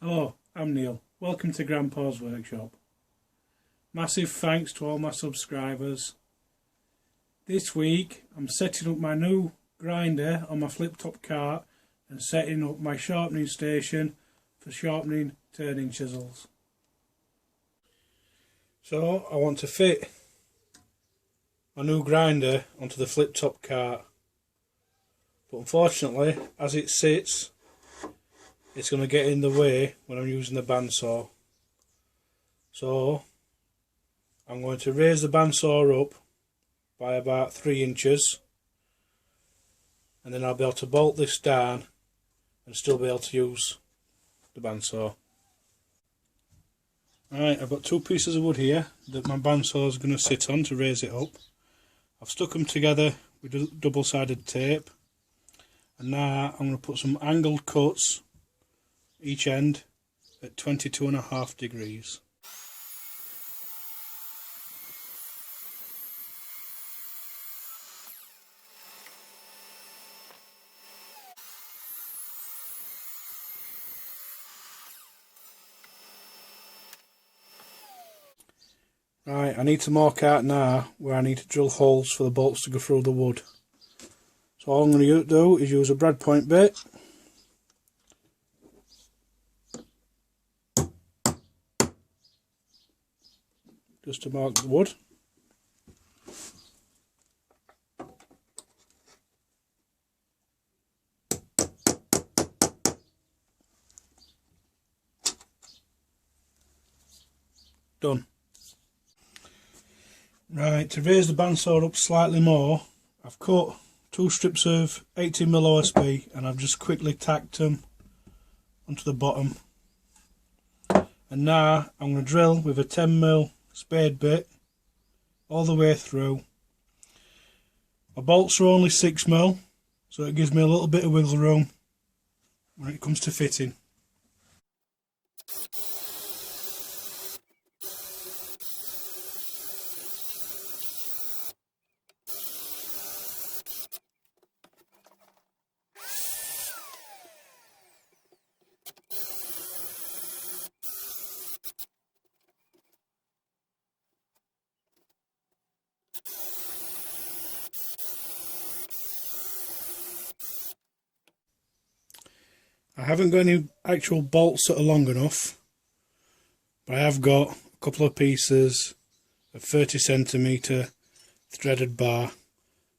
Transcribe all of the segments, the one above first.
Hello, I'm Neil. Welcome to Grandpa's Workshop. Massive thanks to all my subscribers. This week I'm setting up my new grinder on my flip-top cart and setting up my sharpening station for sharpening turning chisels. So I want to fit my new grinder onto the flip-top cart, but unfortunately as it sits it's going to get in the way when I'm using the bandsaw. So I'm going to raise the bandsaw up by about 3 inches, and then I'll be able to bolt this down and still be able to use the bandsaw. Alright, I've got 2 pieces of wood here that my bandsaw is going to sit on to raise it up. I've stuck them together with double-sided tape, and now I'm going to put some angled cuts each end at 22.5 degrees. Right, I need to mark out now where I need to drill holes for the bolts to go through the wood. So all I'm going to do is use a brad point bit. Just to mark the wood. Done. Right, to raise the bandsaw up slightly more, I've cut 2 strips of 18mm OSB and I've just quickly tacked them onto the bottom. And now I'm going to drill with a 10mm spade bit all the way through. My bolts are only 6mm, so it gives me a little bit of wiggle room when it comes to fitting. I haven't got any actual bolts that are long enough, but I have got a couple of pieces of 30cm threaded bar,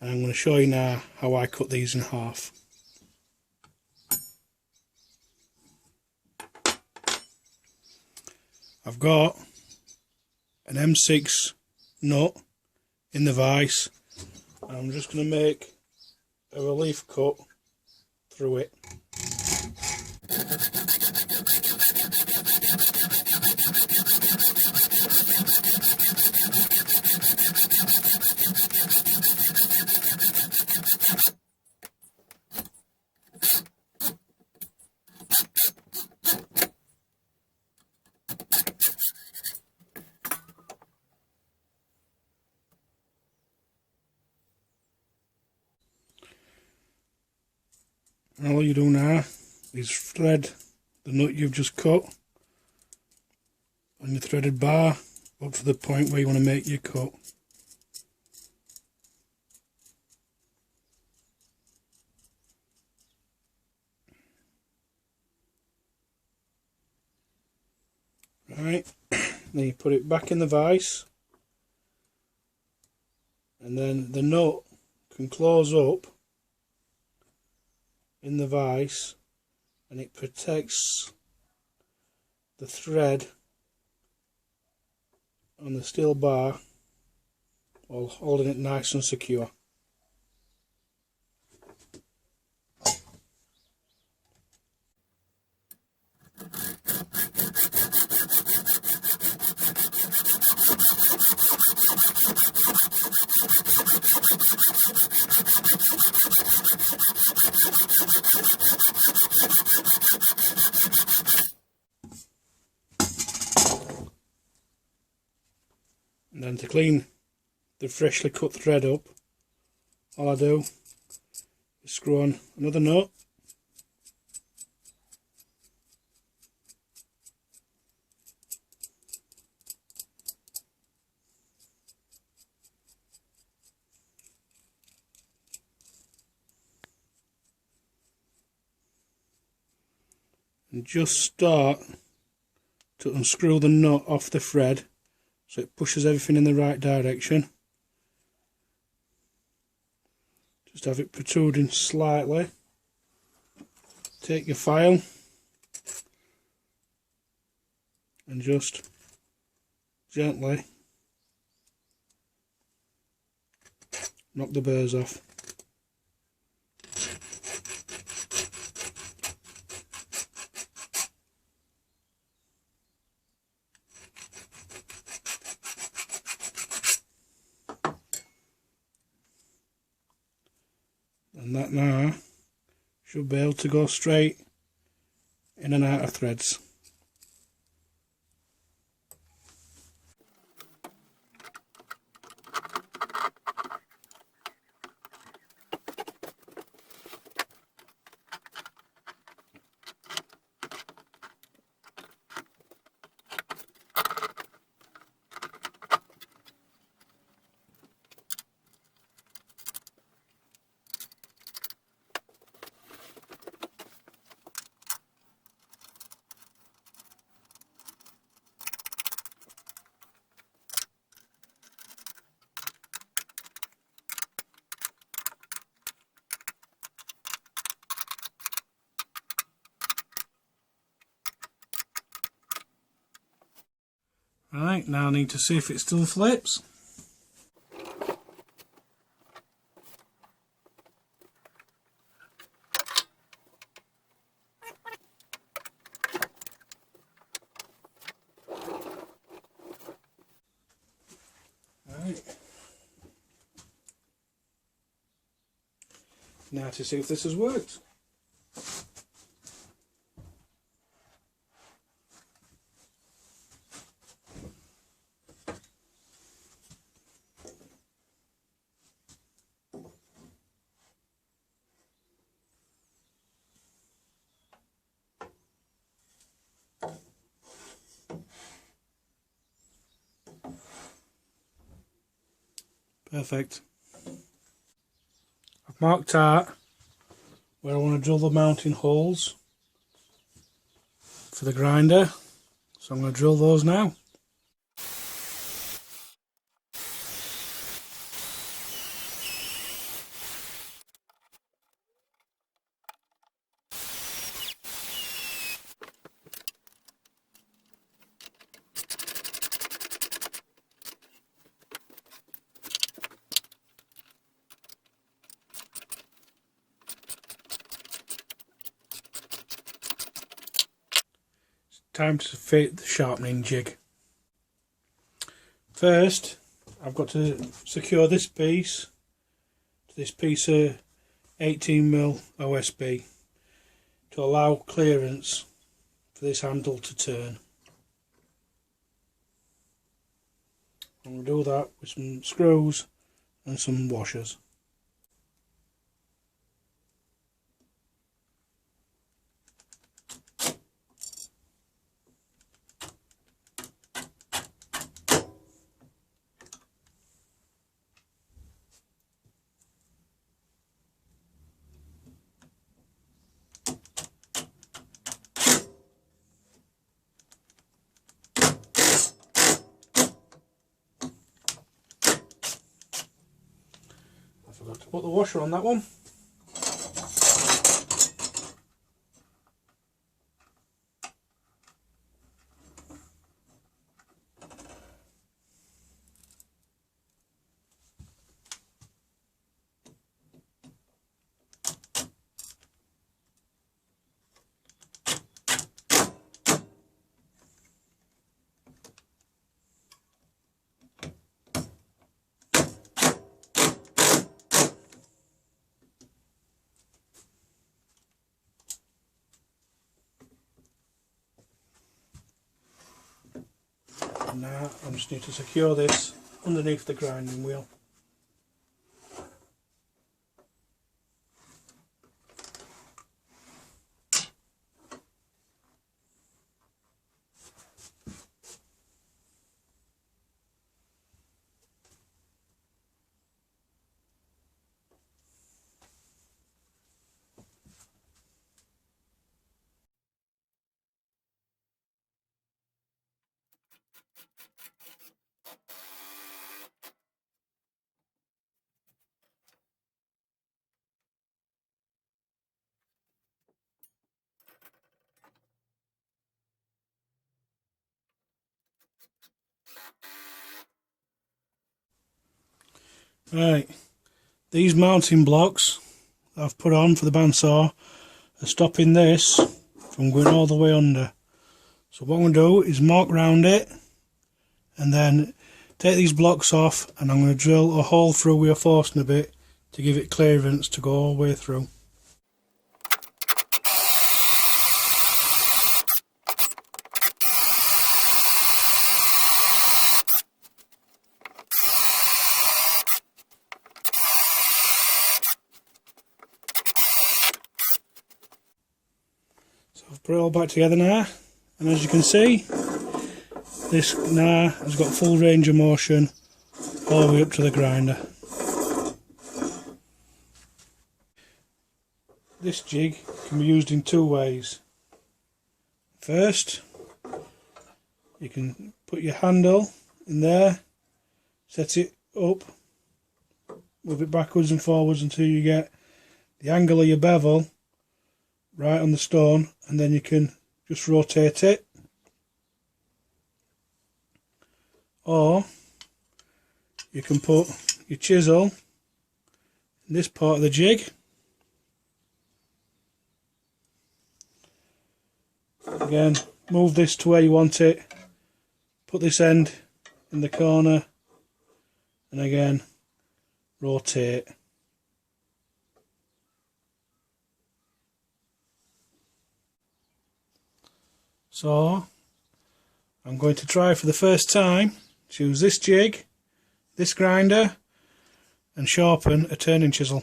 and I'm going to show you now how I cut these in half. I've got an M6 nut in the vise, and I'm just going to make a relief cut through it. And all you do now is thread the nut you've just cut on your threaded bar up to the point where you want to make your cut. Right, then you put it back in the vise, and then the nut can close up in the vise and it protects the thread on the steel bar while holding it nice and secure. And then to clean the freshly cut thread up, all I do is screw on another nut and just start to unscrew the nut off the thread so it pushes everything in the right direction. Just have it protruding slightly. Take your file and just gently knock the burrs off. And that now should be able to go straight in and out of threads. Right, now I need to see if it still flips. Right. Now to see if this has worked. Perfect. I've marked out where I want to drill the mounting holes for the grinder, so I'm going to drill those now. Time to fit the sharpening jig. First, I've got to secure this piece to this piece of 18mm OSB to allow clearance for this handle to turn. I'm going to do that with some screws and some washers. I forgot to put the washer on that one. And now I just need to secure this underneath the grinding wheel. Right, these mounting blocks I've put on for the bandsaw are stopping this from going all the way under. So what I'm going to do is mark round it and then take these blocks off, and I'm going to drill a hole through with a forcing a bit to give it clearance to go all the way through. So I've put it all back together now, and as you can see, this now has got full range of motion all the way up to the grinder. This jig can be used in two ways. First, you can put your handle in there, set it up, move it backwards and forwards until you get the angle of your bevel right on the stone, and then you can just rotate it. Or you can put your chisel in this part of the jig, again move this to where you want it, put this end in the corner, and again rotate. So I'm going to try for the first time to use this jig, this grinder, and sharpen a turning chisel.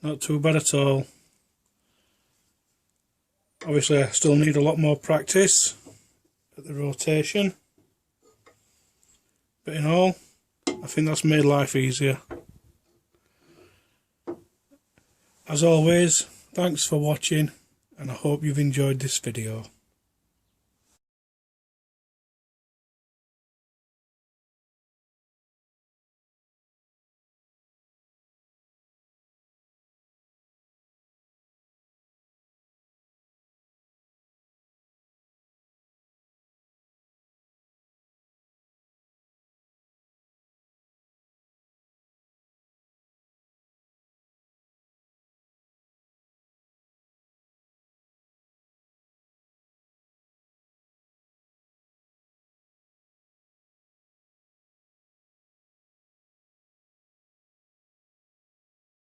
Not too bad at all. Obviously I still need a lot more practice at the rotation, but in all, I think that's made life easier. As always, thanks for watching, and I hope you've enjoyed this video.